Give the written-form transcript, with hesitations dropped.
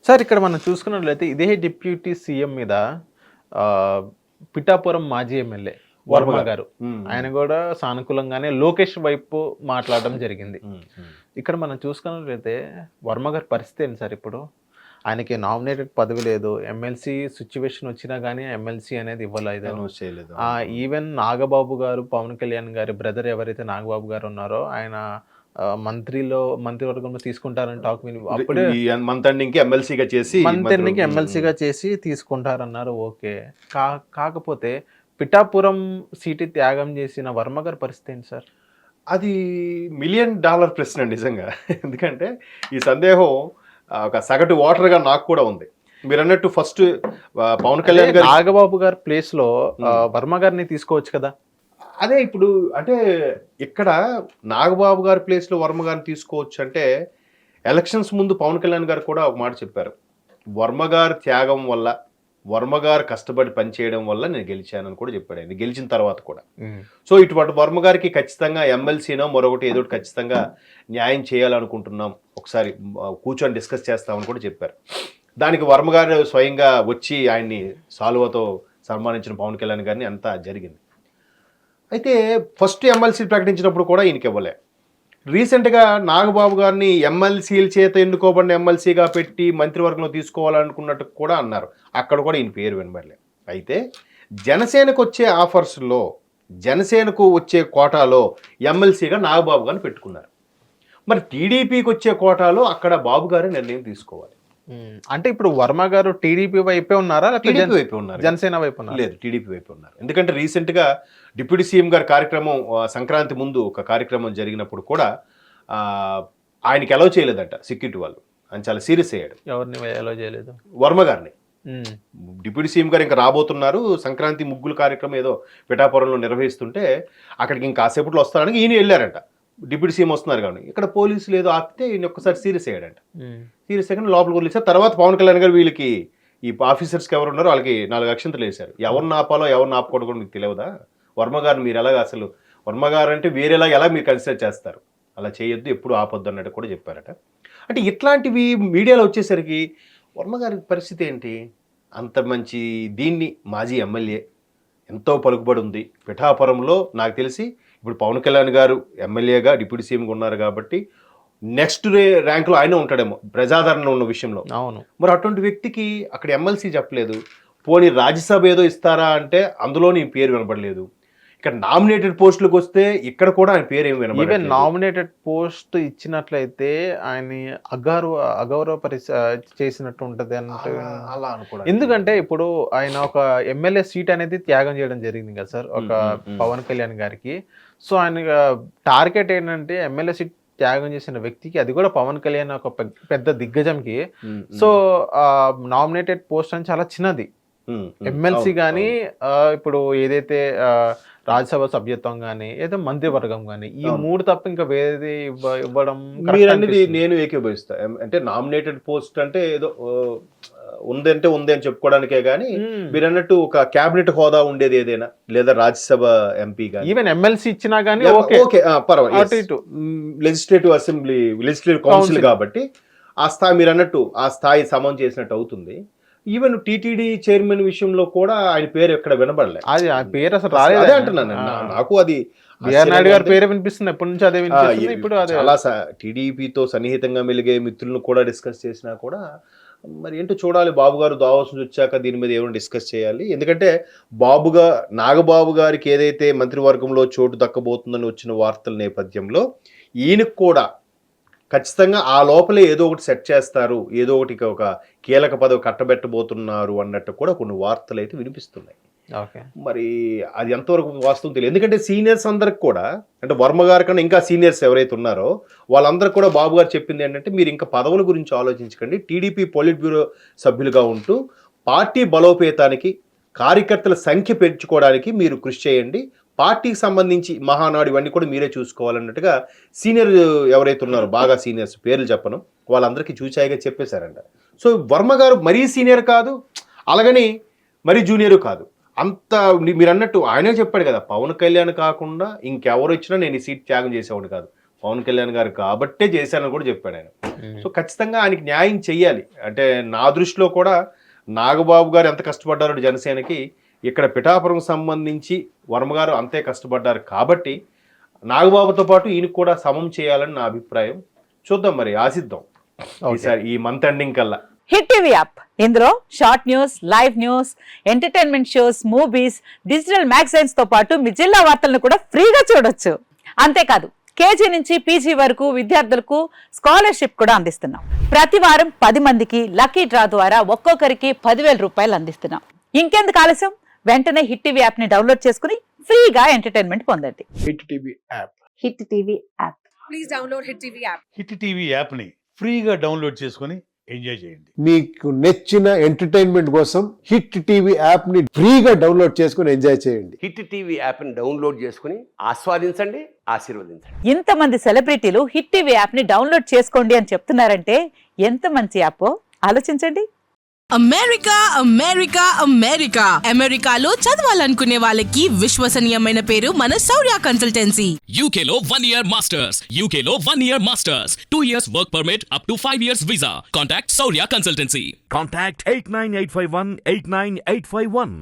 Sir ఇక్కడ మనం చూసుకున్నట్లయితే ఇదే డిప్యూటీ సీఎం మీద పిఠాపురం మాజీ ఎమ్మెల్యే వర్మ గారు ఆయన కూడా సానుకూలంగానే లోకేష్ వైపు మాట్లాడడం జరిగింది. ఇక్కడ మనం చూసుకున్నట్లయితే వర్మ గారి పరిస్థితి ఏంటి సార్ ఇప్పుడు? ఆయనకి నామినేటెడ్ పదవి లేదు. ఎమ్మెల్సీ సిచ్యువేషన్ వచ్చినా కానీ ఎమ్మెల్సీ అనేది ఇవ్వలేదు. ఈవెన్ నాగబాబు గారు, పవన్ కళ్యాణ్ గారి బ్రదర్ ఎవరైతే నాగబాబు గారు ఉన్నారో ఆయన మంత్రివర్గంలో తీసుకుంటారని టాక్ అప్పుడే మంత్ ఎండింగ్కి ఎమ్మెల్సీగా చేసి తీసుకుంటారన్నారు. ఓకే, కాకపోతే పిఠాపురం సీటు త్యాగం చేసిన వర్మ గారి పరిస్థితి ఏంటి సార్? అది $1 మిలియన్ ప్రశ్న నిజంగా. ఎందుకంటే ఈ సందేహం ఒక సగటు ఓటర్గా నాకు కూడా ఉంది. మీరు అన్నట్టు ఫస్ట్ పవన్ కళ్యాణ్ గారు నాగబాబు గారి ప్లేస్ లో వర్మ గారిని తీసుకోవచ్చు కదా. అదే ఇప్పుడు అంటే ఇక్కడ నాగబాబు గారి ప్లేస్లో వర్మ గారిని తీసుకోవచ్చు అంటే ఎలక్షన్స్ ముందు పవన్ కళ్యాణ్ గారు కూడా ఒక మాట చెప్పారు. వర్మ గారి త్యాగం వల్ల, వర్మ గారు కష్టపడి పనిచేయడం వల్ల నేను గెలిచానని కూడా చెప్పాడు ఆయన గెలిచిన తర్వాత కూడా. సో ఇటువంటి వర్మ గారికి ఖచ్చితంగా ఎమ్మెల్సీనో మరొకటి ఏదో ఖచ్చితంగా న్యాయం చేయాలనుకుంటున్నాం, ఒకసారి కూర్చొని డిస్కస్ చేస్తామని కూడా చెప్పారు. దానికి వర్మ గారు స్వయంగా వచ్చి ఆయన్ని సాల్వతో సన్మానించిన పవన్ కళ్యాణ్ గారిని అంతా జరిగింది. అయితే ఫస్ట్ ఎమ్మెల్సీ ప్రకటించినప్పుడు కూడా ఈయనకి ఇవ్వలే. రీసెంట్గా నాగబాబు గారిని ఎమ్మెల్సీల చేత ఎన్నుకోబడిన ఎమ్మెల్సీగా పెట్టి మంత్రివర్గంలో తీసుకోవాలనుకున్నట్టు కూడా అన్నారు. అక్కడ కూడా ఈయన పేరు వినబడలే. అయితే జనసేనకు వచ్చే ఆఫర్స్లో, జనసేనకు వచ్చే కోటాలో ఎమ్మెల్సీగా నాగబాబు గారిని పెట్టుకున్నారు. మరి టీడీపీకి వచ్చే కోటాలో అక్కడ బాబు గారే నిర్ణయం తీసుకోవాలి. అంటే ఇప్పుడు వర్మ గారు టీడీపీ వైపే ఉన్నారా, టీడీపీ వైపే ఉన్నారు, జనసేన వైపు ఉన్నారు? లేదు, టీడీపీ వైపు ఉన్నారు. ఎందుకంటే రీసెంట్గా డిప్యూటీ సీఎం గారి కార్యక్రమం సంక్రాంతి ముందు ఒక కార్యక్రమం జరిగినప్పుడు కూడా ఆయనకి అలౌ చేయలేదట సెక్యూరిటీ వాళ్ళు. ఆయన చాలా సీరియస్ అయ్యాడు. ఎవరిని అలౌ చేయలేదు? వర్మ గారిని. డిప్యూటీ సీఎం గారు ఇంకా రాబోతున్నారు, సంక్రాంతి ముగ్గుల కార్యక్రమం ఏదో పిఠాపురంలో నిర్వహిస్తుంటే అక్కడికి ఇంకా కాసేపట్లో వస్తారని ఈయన వెళ్ళారంట. డిప్యూటీ సీఎం వస్తున్నారు కానీ ఇక్కడ పోలీసులు ఏదో ఆపితే ఈయన ఒక్కసారి సీరియస్ అయ్యాడంట. సీరియస్ అయ్యాక లోపలికి వదిలేసారు. తర్వాత పవన్ కళ్యాణ్ గారు వీళ్ళకి ఈ ఆఫీసర్స్కి ఎవరు ఉన్నారో వాళ్ళకి 4 అక్షంతలు వేశారు. ఎవరిని ఆపాలో ఎవరిని ఆపుకోవడం కూడా మీకు తెలియదా? వర్మ గారు మీరు ఎలాగ అసలు వర్మ గారు అంటే వేరేలా ఎలా మీరు కన్సిడర్ చేస్తారు? అలా చేయొద్దు, ఎప్పుడు ఆపొద్దు అన్నట్టు కూడా చెప్పారట. అంటే ఇట్లాంటివి మీడియాలో వచ్చేసరికి వర్మ గారి పరిస్థితి ఏంటి? అంత మంచి దీన్ని మాజీ ఎమ్మెల్యే, ఎంతో పలుకుబడి ఉంది పిఠాపురంలో. నాకు తెలిసి ఇప్పుడు పవన్ కళ్యాణ్ గారు ఎమ్మెల్యేగా డిప్యూటీ సీఎంగా ఉన్నారు కాబట్టి నెక్స్ట్ ర్యాంక్లో ఆయన ఉంటాడేమో ప్రజాదరణ ఉన్న విషయంలో. అవును. మరి అటువంటి వ్యక్తికి అక్కడ ఎమ్మెల్సీ చెప్పలేదు. పోనీ రాజ్యసభ ఏదో ఇస్తారా అంటే అందులో నీ పేరు వినబడలేదు. ఇక్కడ నామినేటెడ్ పోస్టులకు వస్తే ఇక్కడ కూడా ఆయన పేరు ఏమి వినబడలేదు. ఈవెన్ నామినేటెడ్ పోస్ట్ ఇచ్చినట్లయితే ఆయన అగౌరవ చేసినట్టు ఉంటది అంటే అలా అనుకో. ఎందుకంటే ఇప్పుడు ఆయన ఒక ఎమ్మెల్యే సీట్ అనేది త్యాగం చేయడం జరిగింది కదా సార్, ఒక పవన్ కళ్యాణ్ గారికి. సో ఆయన టార్గెట్ ఏంటంటే ఎమ్మెల్యే సీట్ త్యాగం చేసిన వ్యక్తికి, అది కూడా పవన్ కళ్యాణ్ ఒక పెద్ద దిగ్గజంకి. సో నామినేటెడ్ పోస్ట్ అని చాలా చిన్నది. ఎమ్మెల్సీ కానీ ఇప్పుడు ఏదైతే రాజ్యసభ సభ్యత్వం కానీ ఏదో మంత్రివర్గం కానీ ఈ 3 తప్ప ఇంకా వేరేది ఇవ్వడం మీరనేది నేను ఏకీభవిస్తా. అంటే నామినేటెడ్ పోస్ట్ అంటే ఏదో ఉంది అని చెప్పుకోవడానికే కానీ మీరు అన్నట్టు ఒక క్యాబినెట్ హోదా ఉండేది ఏదైనా, లేదా రాజ్యసభ ఎంపీ కానీ, ఈవెన్ ఎమ్మెల్సీ ఇచ్చినా కానీ ఓకే పర్వాలేదు. లెజిస్లేటివ్ అసెంబ్లీ, లెజిస్లేటివ్ కౌన్సిల్ కాబట్టి ఆ స్థాయి మీరు అన్నట్టు ఆ స్థాయి సమం చేసినట్టు అవుతుంది. ఈవెన్ టీటీడీ చైర్మన్ విషయంలో కూడా ఆయన పేరు ఎక్కడ వినబడలేదు. అది ఆ పేరు అసలు రాలేదు. అదే అంటున్నాను నాకు. అది బిఆర్ నాయుడు గారి పేరు వినిపిస్తుంది ఎప్పటి నుంచి, అదే వినిపిస్తుంది. ఇప్పుడు చాలా టీడీపీతో సన్నిహితంగా మెలిగే మిత్రులను కూడా డిస్కస్ చేసినా కూడా మరి ఏంటో చూడాలి. బాబు గారు దావోస్ నుంచి వచ్చాక దీని మీద ఏమైనా డిస్కస్ చేయాలి. ఎందుకంటే నాగబాబు గారికి ఏదైతే మంత్రివర్గంలో చోటు దక్కబోతుందని వచ్చిన వార్తల నేపథ్యంలో ఈయనకు కూడా ఖచ్చితంగా ఆ లోపలే ఏదో ఒకటి సెట్ చేస్తారు, ఏదో ఒకటి ఒక కీలక పదవి కట్టబెట్టబోతున్నారు అన్నట్టు కూడా కొన్ని వార్తలు అయితే వినిపిస్తున్నాయి. మరి అది ఎంతవరకు వాస్తవం తెలియదు. ఎందుకంటే సీనియర్స్ అందరికి కూడా, అంటే వర్మ గారి కన్నా ఇంకా సీనియర్స్ ఎవరైతే ఉన్నారో వాళ్ళందరూ కూడా బాబు గారు చెప్పింది ఏంటంటే మీరు ఇంకా పదవుల గురించి ఆలోచించకండి, టీడీపీ పొలిట్ బ్యూరో సభ్యులుగా ఉంటూ పార్టీ బలోపేతానికి, కార్యకర్తల సంఖ్య పెంచుకోవడానికి మీరు కృషి చేయండి, పార్టీకి సంబంధించి మహానాడు ఇవన్నీ కూడా మీరే చూసుకోవాలన్నట్టుగా సీనియర్ ఎవరైతే ఉన్నారో, బాగా సీనియర్స్ పేర్లు చెప్పను, వాళ్ళందరికీ చూచాయిగా చెప్పేశారంట. సో వర్మ గారు మరీ సీనియర్ కాదు, అలాగని మరీ జూనియర్ కాదు, అంత మీరు అన్నట్టు ఆయనే చెప్పాడు కదా, పవన్ కళ్యాణ్ కాకుండా ఇంకెవరు వచ్చినా నేను ఈ సీట్ త్యాగం చేసేవాడు కాదు, పవన్ కళ్యాణ్ గారు కాబట్టే చేశానని కూడా చెప్పాడు ఆయన. సో ఖచ్చితంగా ఆయనకి న్యాయం చెయ్యాలి. అంటే నా దృష్టిలో కూడా నాగబాబు గారు ఎంత కష్టపడ్డారో జనసేనకి, ఇక్కడ పిఠాపురం సంబంధించి వర్మ గారు అంతే కష్టపడ్డారు కాబట్టి నాగబాబుతో పాటు ఈయనకు కూడా సమం చేయాలని నా అభిప్రాయం. చూద్దాం మరి, ఆశిద్దాం ఈసారి ఈ మంత్ ఎండింగ్ కల్లా. హిట్ టీవీ యాప్, ఇందులో short news, live news, entertainment shows, movies, digital magazines తో పాటు మీ జిల్లా వార్తలను కూడా ఫ్రీగా చూడొచ్చు. అంతేకాదు కేజీ నుంచి పీజీ వరకు విద్యార్థులకు స్కాలర్షిప్ కూడా అందిస్తున్నాం. ప్రతి వారం 10 మందికి లక్కీ డ్రా ద్వారా ఒక్కొక్కరికి 10,000 రూపాయలు అందిస్తున్నాం. ఇంకెందుకు ఆలస్యం, వెంటనే హిట్ టీవీ యాప్ ని డౌన్లోడ్ చేసుకుని ఫ్రీగా ఎంటర్టైన్మెంట్ పొందండి. Hit TV app. Hit TV app. Please download Hit TV app. Hit TV యాప్ని ఫ్రీగా డౌన్లోడ్ చేసుకొని ఎంజాయ్ చేయండి. మీకు నచ్చిన ఎంటర్టైన్మెంట్ కోసం హిట్ టీవీ యాప్ ని ఫ్రీగా డౌన్లోడ్ చేసుకుని ఎంజాయ్ చేయండి. హిట్ టీవీ యాప్ని డౌన్లోడ్ చేసుకుని ఆస్వాదించండి, ఆశీర్వదించండి. ఇంతమంది సెలబ్రిటీలు హిట్ టీవీ యాప్ ని డౌన్లోడ్ చేసుకోండి అని చెప్తున్నారంటే ఎంత మంచి యాప్ ఆలోచించండి. అమెరికా అమెరికా అమెరికా అమెరికాలో చదవాలనుకునే వాళ్ళకి విశ్వసనీయమైన పేరు మన శౌర్య కన్సల్టెన్సీ. UK లో 1 year masters. UK లో 1 year masters. 2 years work permit up to 5 years visa. Contact Saurya Consultancy. Contact 89851 89851.